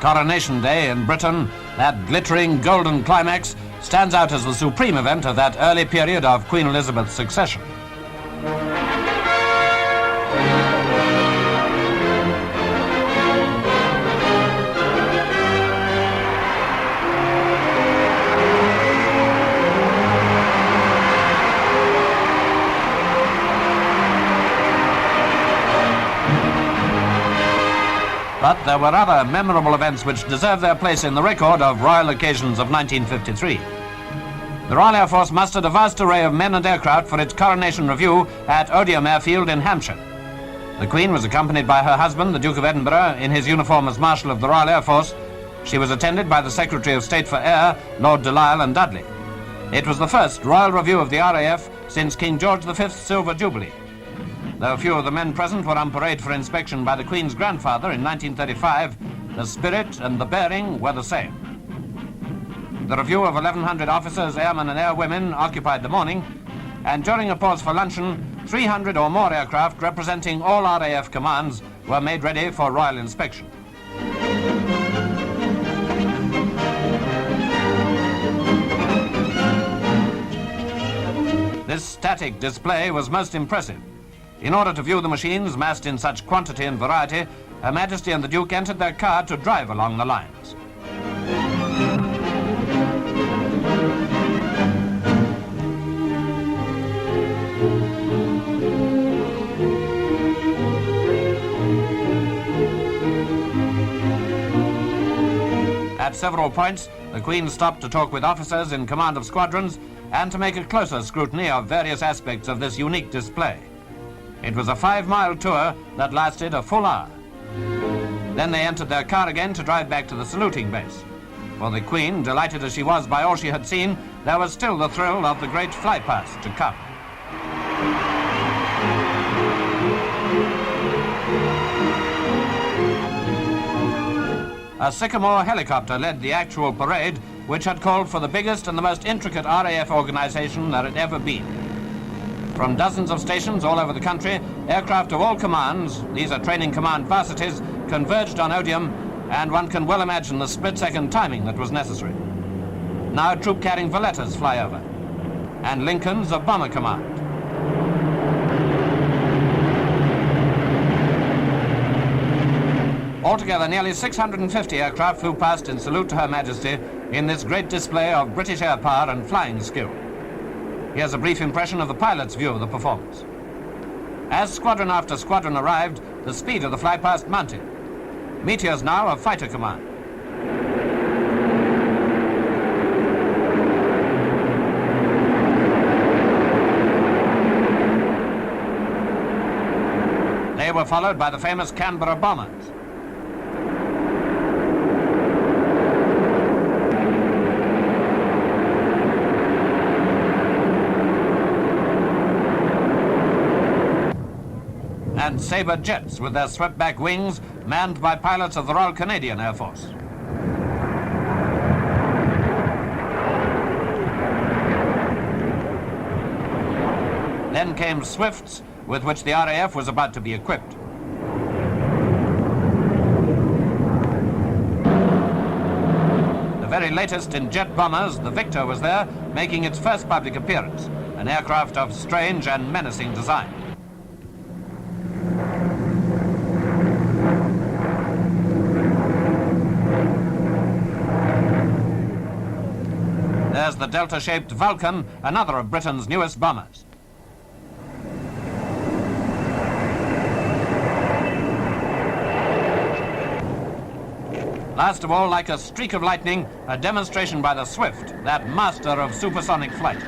Coronation Day in Britain, that glittering golden climax, stands out as the supreme event of that early period of Queen Elizabeth's succession. But there were other memorable events which deserve their place in the record of royal occasions of 1953. The Royal Air Force mustered a vast array of men and aircraft for its coronation review at Odiham Airfield in Hampshire. The Queen was accompanied by her husband, the Duke of Edinburgh, in his uniform as Marshal of the Royal Air Force. She was attended by the Secretary of State for Air, Lord Delisle and Dudley. It was the first royal review of the RAF since King George V's Silver Jubilee. Though few of the men present were on parade for inspection by the Queen's grandfather in 1935, the spirit and the bearing were the same. The review of 1,100 officers, airmen and airwomen occupied the morning, and during a pause for luncheon, 300 or more aircraft representing all RAF commands were made ready for royal inspection. This static display was most impressive. In order to view the machines massed in such quantity and variety, Her Majesty and the Duke entered their car to drive along the lines. At several points, the Queen stopped to talk with officers in command of squadrons and to make a closer scrutiny of various aspects of this unique display. It was a 5-mile tour that lasted a full hour. Then they entered their car again to drive back to the saluting base. For the Queen, delighted as she was by all she had seen, there was still the thrill of the great flypast to come. A Sycamore helicopter led the actual parade, which had called for the biggest and the most intricate RAF organization there had ever been. From dozens of stations all over the country, aircraft of all commands, these are training command varsities, converged on Odiham, and one can well imagine the split-second timing that was necessary. Now troop-carrying Valettas fly over, and Lincolns of Bomber Command. Altogether, nearly 650 aircraft flew past in salute to Her Majesty in this great display of British air power and flying skill. Here's a brief impression of the pilot's view of the performance. As squadron after squadron arrived, the speed of the flypast mounted. Meteors now of Fighter Command. They were followed by the famous Canberra bombers. And Sabre jets with their swept-back wings, manned by pilots of the Royal Canadian Air Force. Then came Swifts, with which the RAF was about to be equipped. The very latest in jet bombers, the Victor was there, making its first public appearance, an aircraft of strange and menacing design. There's the delta-shaped Vulcan, another of Britain's newest bombers. Last of all, like a streak of lightning, a demonstration by the Swift, that master of supersonic flight.